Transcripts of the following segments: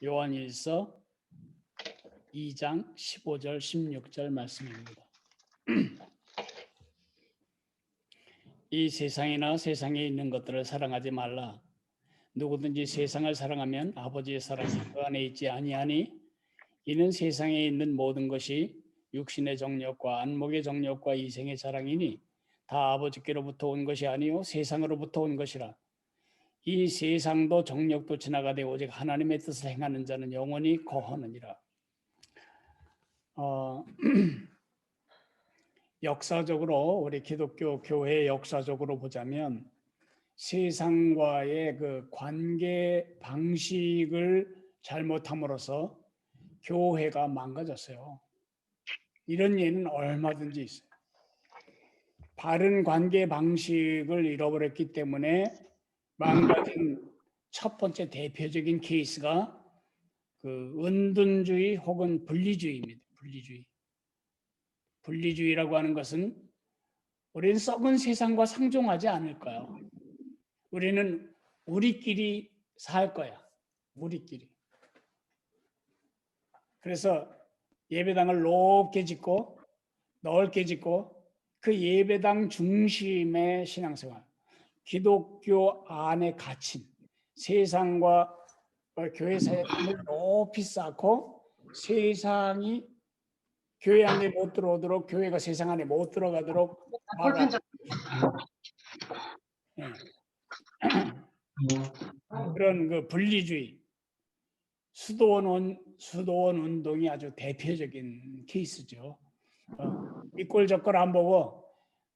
요한일서 2장 15절 16절 말씀입니다. 이 세상이나 세상에 있는 것들을 사랑하지 말라. 누구든지 세상을 사랑하면 아버지의 사랑이 그 안에 있지 아니하니 이는 세상에 있는 모든 것이 육신의 정욕과 안목의 정욕과 이생의 자랑이니 다 아버지께로부터 온 것이 아니요 세상으로부터 온 것이라. 이 세상도 정욕도 지나가되 오직 하나님의 뜻을 행하는 자는 영원히 거하느니라. 역사적으로 우리 기독교 교회 역사적으로 보자면 세상과의 그 관계 방식을 잘못함으로써 교회가 망가졌어요. 이런 예는 얼마든지 있어요. 바른 관계 방식을 잃어버렸기 때문에 망가진 첫 번째 대표적인 케이스가 그 은둔주의 혹은 분리주의입니다. 분리주의라고 하는 것은 우리는 썩은 세상과 상종하지 않을 거야. 우리는 우리끼리 살 거야. 우리끼리. 그래서 예배당을 높게 짓고 넓게 짓고 그 예배당 중심의 신앙생활, 기독교 안에 갇힌 세상과 교회 사이에 담을 높이 쌓고 세상이 교회 안에 못 들어오도록, 교회가 세상 안에 못 들어가도록 막아. 그런 그 분리주의, 수도원 운동이 아주 대표적인 케이스죠. 이꼴 저꼴 안 보고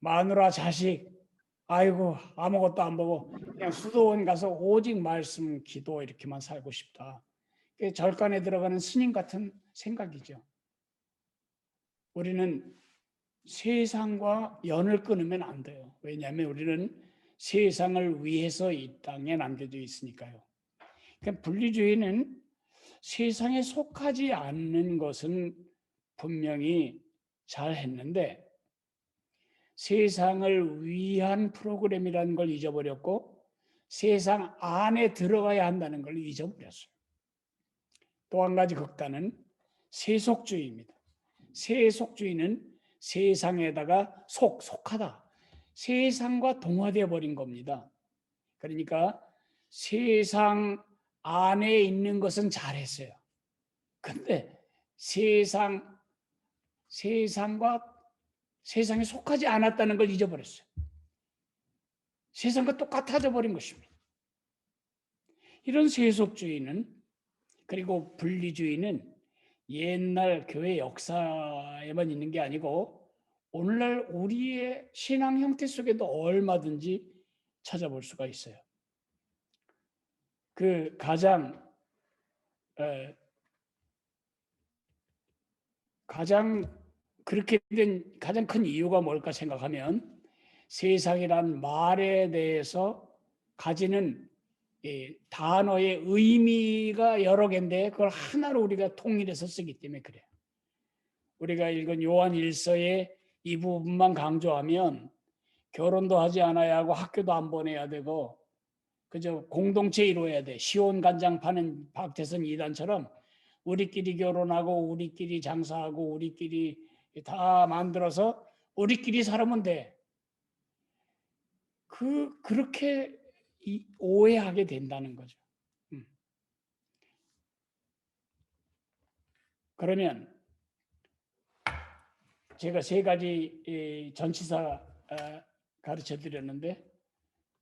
마누라 자식 아이고 아무것도 안 보고 그냥 수도원 가서 오직 말씀 기도 이렇게만 살고 싶다. 절간에 들어가는 스님 같은 생각이죠. 우리는 세상과 연을 끊으면 안 돼요. 왜냐하면 우리는 세상을 위해서 이 땅에 남겨져 있으니까요. 그러니까 분리주의는 세상에 속하지 않는 것은 분명히 잘 했는데 세상을 위한 프로그램이라는 걸 잊어버렸고 세상 안에 들어가야 한다는 걸 잊어버렸어요. 또 한 가지 극단은 세속주의입니다. 세속주의는 세상에다가 속하다. 세상과 동화되어 버린 겁니다. 그러니까 세상 안에 있는 것은 잘했어요. 근데 세상과 세상에 속하지 않았다는 걸 잊어버렸어요. 세상과 똑같아져 버린 것입니다. 이런 세속주의는 그리고 분리주의는 옛날 교회 역사에만 있는 게 아니고 오늘날 우리의 신앙 형태 속에도 얼마든지 찾아볼 수가 있어요. 그 가장 그렇게 된 가장 큰 이유가 뭘까 생각하면 세상이란 말에 대해서 가지는 단어의 의미가 여러 개인데 그걸 하나로 우리가 통일해서 쓰기 때문에 그래요. 우리가 읽은 요한 1서의 이 부분만 강조하면 결혼도 하지 않아야 하고 학교도 안 보내야 되고 그저 공동체 이루어야 돼. 시온간장 파는 박태선 이단처럼 우리끼리 결혼하고 우리끼리 장사하고 우리끼리 다 만들어서 우리끼리 살면 돼. 그렇게 오해하게 된다는 거죠. 그러면 제가 세 가지 전치사 가르쳐 드렸는데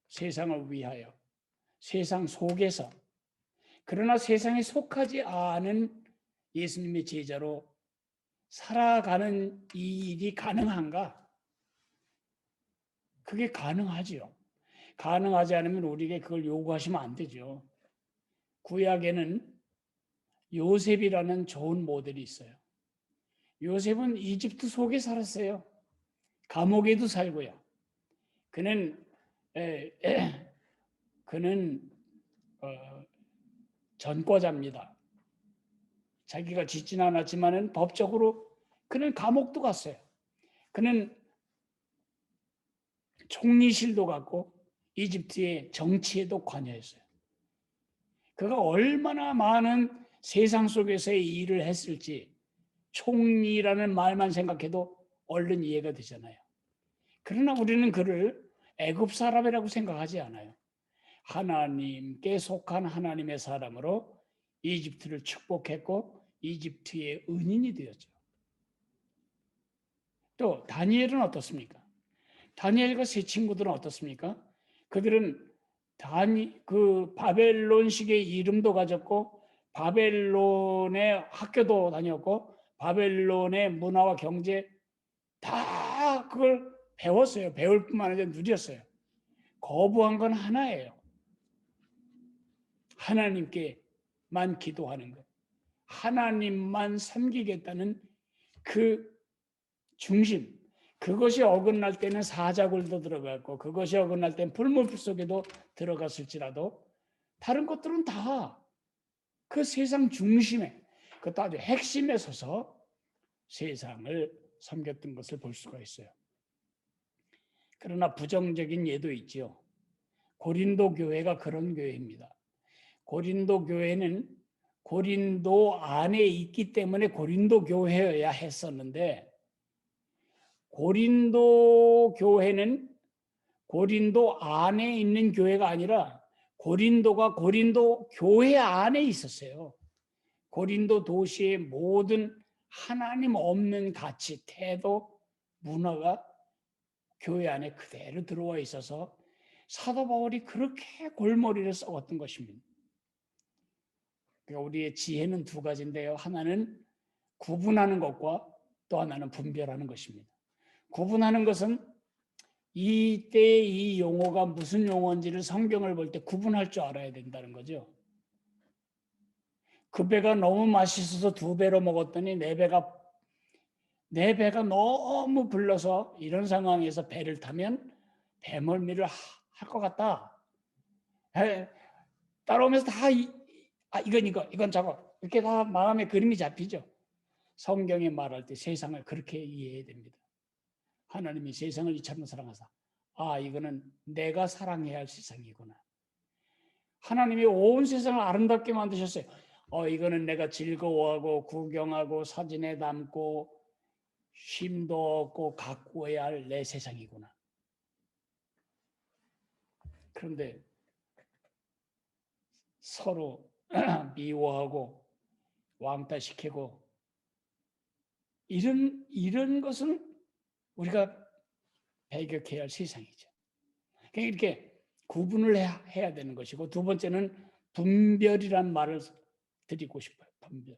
세상을 위하여, 세상 속에서, 그러나 세상에 속하지 않은 예수님의 제자로 살아가는 이 일이 가능한가? 그게 가능하지요. 가능하지 않으면 우리에게 그걸 요구하시면 안 되죠. 구약에는 요셉이라는 좋은 모델이 있어요. 요셉은 이집트 속에 살았어요. 감옥에도 살고요. 그는 전과자입니다. 자기가 짓진 않았지만은 법적으로 그는 감옥도 갔어요. 그는 총리실도 갔고 이집트의 정치에도 관여했어요. 그가 얼마나 많은 세상 속에서의 일을 했을지 총리라는 말만 생각해도 얼른 이해가 되잖아요. 그러나 우리는 그를 애굽 사람이라고 생각하지 않아요. 하나님께 속한 하나님의 사람으로 이집트를 축복했고 이집트의 은인이 되었죠. 또 다니엘은 어떻습니까? 다니엘과 세 친구들은 어떻습니까? 그들은 그 바벨론식의 이름도 가졌고 바벨론의 학교도 다녔고 바벨론의 문화와 경제 다 그걸 배웠어요. 배울 뿐만 아니라 누렸어요. 거부한 건 하나예요. 하나님께만 기도하는 것. 하나님만 섬기겠다는 그 중심. 그것이 어긋날 때는 사자굴도 들어갔고 그것이 어긋날 때는 불물 속에도 들어갔을지라도 다른 것들은 다 그 세상 중심에 그것도 아주 핵심에 서서 세상을 섬겼던 것을 볼 수가 있어요. 그러나 부정적인 예도 있지요. 고린도 교회가 그런 교회입니다. 고린도 교회는 고린도 안에 있기 때문에 고린도 교회여야 했었는데 고린도 교회는 고린도 안에 있는 교회가 아니라 고린도가 고린도 교회 안에 있었어요. 고린도 도시의 모든 하나님 없는 가치, 태도, 문화가 교회 안에 그대로 들어와 있어서 사도 바울이 그렇게 골머리를 썩었던 것입니다. 그러니까 우리의 지혜는 두 가지인데요. 하나는 구분하는 것과 또 하나는 분별하는 것입니다. 구분하는 것은 이때 이 용어가 무슨 용어인지를 성경을 볼 때 구분할 줄 알아야 된다는 거죠. 그 배가 너무 맛있어서 두 배로 먹었더니 내 배가 너무 불러서 이런 상황에서 배를 타면 배멀미를 할 것 같다. 따라오면서 다 이건 저거 이렇게 다 마음의 그림이 잡히죠. 성경에 말할 때 세상을 그렇게 이해해야 됩니다. 하나님이 세상을 이처럼 사랑하사 이거는 내가 사랑해야 할 세상이구나. 하나님이 온 세상을 아름답게 만드셨어요. 이거는 내가 즐거워하고 구경하고 사진에 담고 쉼도 없고 가꾸어야 할 내 세상이구나. 그런데 서로 미워하고 왕따시키고 이런 것은 우리가 배격해야 할 세상이죠. 그러니까 이렇게 구분을 해야 되는 것이고 두 번째는 분별이란 말을 드리고 싶어요. 분별.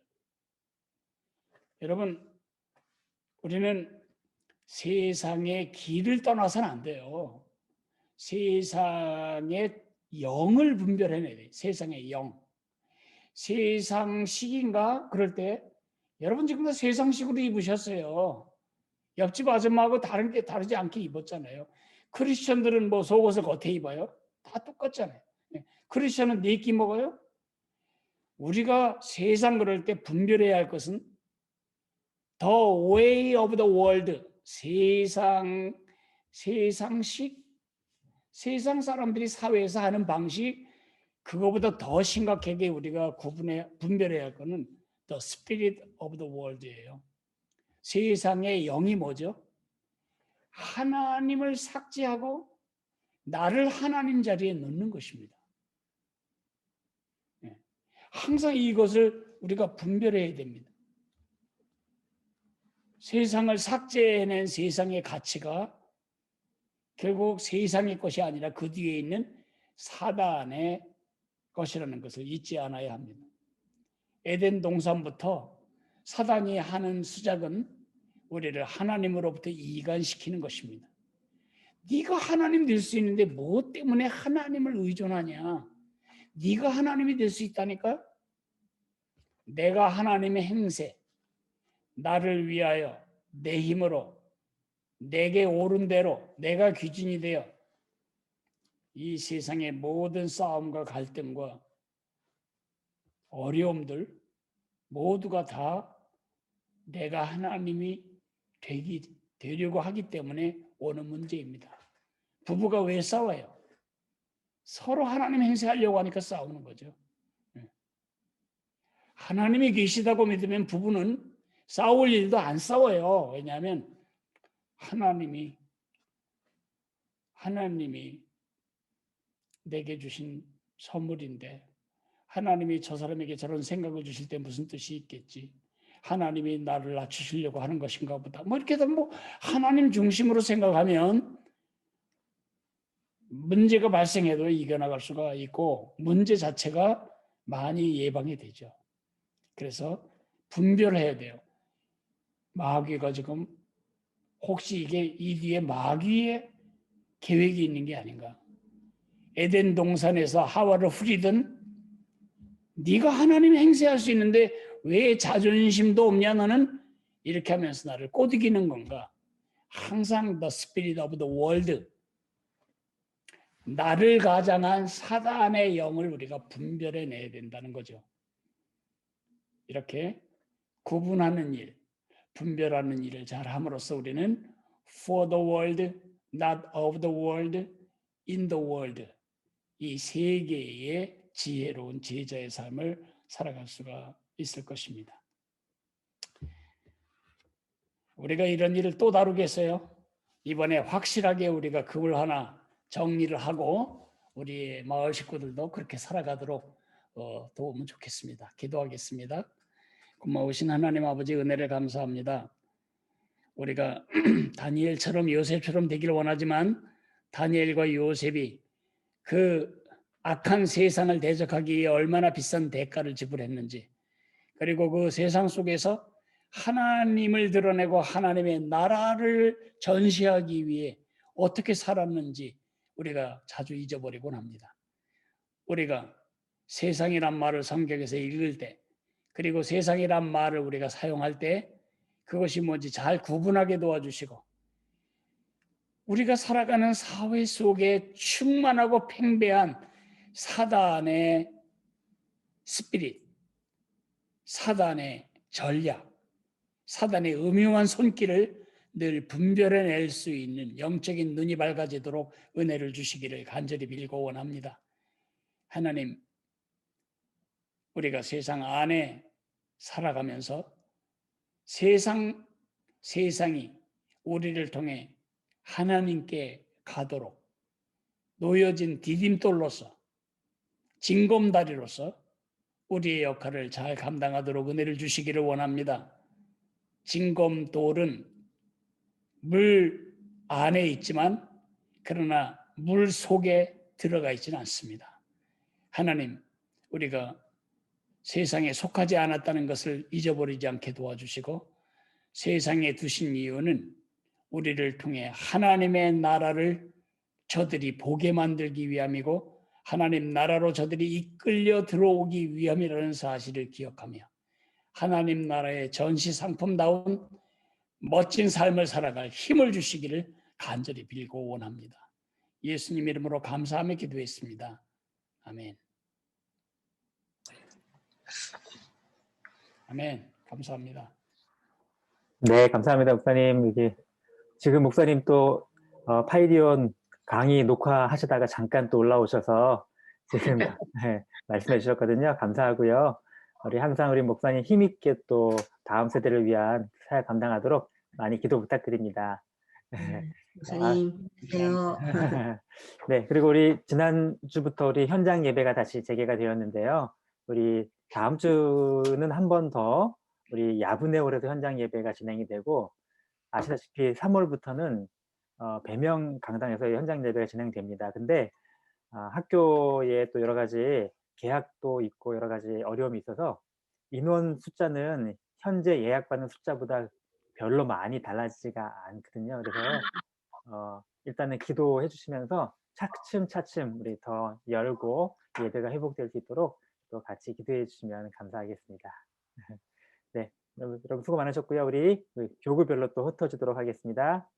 여러분 우리는 세상의 길을 떠나서는 안 돼요. 세상의 영을 분별해내야 돼요. 세상의 영. 세상식인가? 그럴 때 여러분 지금 다 세상식으로 입으셨어요. 옆집 아줌마하고 다르지 않게 입었잖아요. 크리스천들은 뭐 속옷을 겉에 입어요? 다 똑같잖아요. 크리스천은 네 끼 먹어요? 우리가 세상 그럴 때 분별해야 할 것은 The way of the world, 세상식, 세상 사람들이 사회에서 하는 방식, 그거보다 더 심각하게 우리가 분별해야 할 것은 The spirit of the world예요. 세상의 영이 뭐죠? 하나님을 삭제하고 나를 하나님 자리에 넣는 것입니다. 항상 이것을 우리가 분별해야 됩니다. 세상을 삭제해낸 세상의 가치가 결국 세상의 것이 아니라 그 뒤에 있는 사단의 것이라는 것을 잊지 않아야 합니다. 에덴 동산부터 사단이 하는 수작은 우리를 하나님으로부터 이간시키는 것입니다. 네가 하나님 될 수 있는데 뭐 때문에 하나님을 의존하냐? 네가 하나님이 될 수 있다니까? 내가 하나님의 행세, 나를 위하여 내 힘으로 내게 옳은 대로 내가 기준이 되어 이 세상의 모든 싸움과 갈등과 어려움들 모두가 다 내가 하나님이 되려고 하기 때문에 오는 문제입니다. 부부가 왜 싸워요? 서로 하나님 행세하려고 하니까 싸우는 거죠. 하나님이 계시다고 믿으면 부부는 싸울 일도 안 싸워요. 왜냐하면 하나님이 내게 주신 선물인데, 하나님이 저 사람에게 저런 생각을 주실 때 무슨 뜻이 있겠지? 하나님이 나를 낮추시려고 하는 것인가 보다. 뭐 이렇게 뭐 하나님 중심으로 생각하면 문제가 발생해도 이겨나갈 수가 있고 문제 자체가 많이 예방이 되죠. 그래서 분별해야 돼요. 마귀가 지금 혹시 이게 이 뒤에 마귀의 계획이 있는 게 아닌가? 에덴 동산에서 하와를 후리든 네가 하나님 행세할 수 있는데 왜 자존심도 없냐 너는? 이렇게 하면서 나를 꼬드기는 건가? 항상 the spirit of the world, 나를 가장한 사단의 영을 우리가 분별해내야 된다는 거죠. 이렇게 구분하는 일, 분별하는 일을 잘 함으로써 우리는 for the world, not of the world, in the world, 이 세 개의 지혜로운 제자의 삶을 살아갈 수가 있을 것입니다. 우리가 이런 일을 또 다루겠어요? 이번에 확실하게 우리가 그걸 하나 정리를 하고 우리 마을 식구들도 그렇게 살아가도록 도우면 좋겠습니다. 기도하겠습니다. 고마우신 하나님 아버지 은혜를 감사합니다. 우리가 다니엘처럼 요셉처럼 되기를 원하지만 다니엘과 요셉이 그 악한 세상을 대적하기 위해 얼마나 비싼 대가를 지불했는지, 그리고 그 세상 속에서 하나님을 드러내고 하나님의 나라를 전시하기 위해 어떻게 살았는지 우리가 자주 잊어버리곤 합니다. 우리가 세상이란 말을 성경에서 읽을 때, 그리고 세상이란 말을 우리가 사용할 때 그것이 뭔지 잘 구분하게 도와주시고, 우리가 살아가는 사회 속에 충만하고 팽배한 사단의 스피릿, 사단의 전략, 사단의 음흉한 손길을 늘 분별해낼 수 있는 영적인 눈이 밝아지도록 은혜를 주시기를 간절히 빌고 원합니다. 하나님, 우리가 세상 안에 살아가면서 세상이 우리를 통해 하나님께 가도록 놓여진 디딤돌로서, 징검다리로서 우리의 역할을 잘 감당하도록 은혜를 주시기를 원합니다. 징검돌은 물 안에 있지만 그러나 물 속에 들어가 있지는 않습니다. 하나님, 우리가 세상에 속하지 않았다는 것을 잊어버리지 않게 도와주시고, 세상에 두신 이유는 우리를 통해 하나님의 나라를 저들이 보게 만들기 위함이고 하나님 나라로 저들이 이끌려 들어오기 위함이라는 사실을 기억하며 하나님 나라의 전시상품다운 멋진 삶을 살아갈 힘을 주시기를 간절히 빌고 원합니다. 예수님 이름으로 감사하며 기도했습니다. 아멘. 아멘. 감사합니다. 네, 감사합니다, 목사님. 이게 지금 목사님 또 파이디온 강의 녹화하시다가 잠깐 또 올라오셔서 지금 네, 말씀해 주셨거든요. 감사하고요. 우리 항상 우리 목사님 힘있게 또 다음 세대를 위한 사역 감당하도록 많이 기도 부탁드립니다. 목사님, 안녕하세요. 네, 그리고 우리 지난주부터 우리 현장 예배가 다시 재개가 되었는데요. 우리 다음 주는 한 번 더 우리 야분의홀에서 현장 예배가 진행이 되고, 아시다시피 3월부터는 배명 강당에서 현장 예배가 진행됩니다. 근데 학교에 또 여러 가지 계약도 있고 여러 가지 어려움이 있어서 인원 숫자는 현재 예약받는 숫자보다 별로 많이 달라지지가 않거든요. 그래서 일단은 기도해 주시면서 차츰차츰 우리 더 열고 예배가 회복될 수 있도록 또 같이 기도해 주시면 감사하겠습니다. 네, 여러분 수고 많으셨고요. 우리 교구별로 또 흩어지도록 하겠습니다.